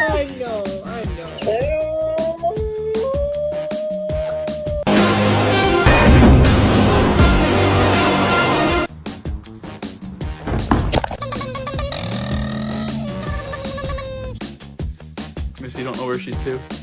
I know, I know. Missy, you don't know where she's to.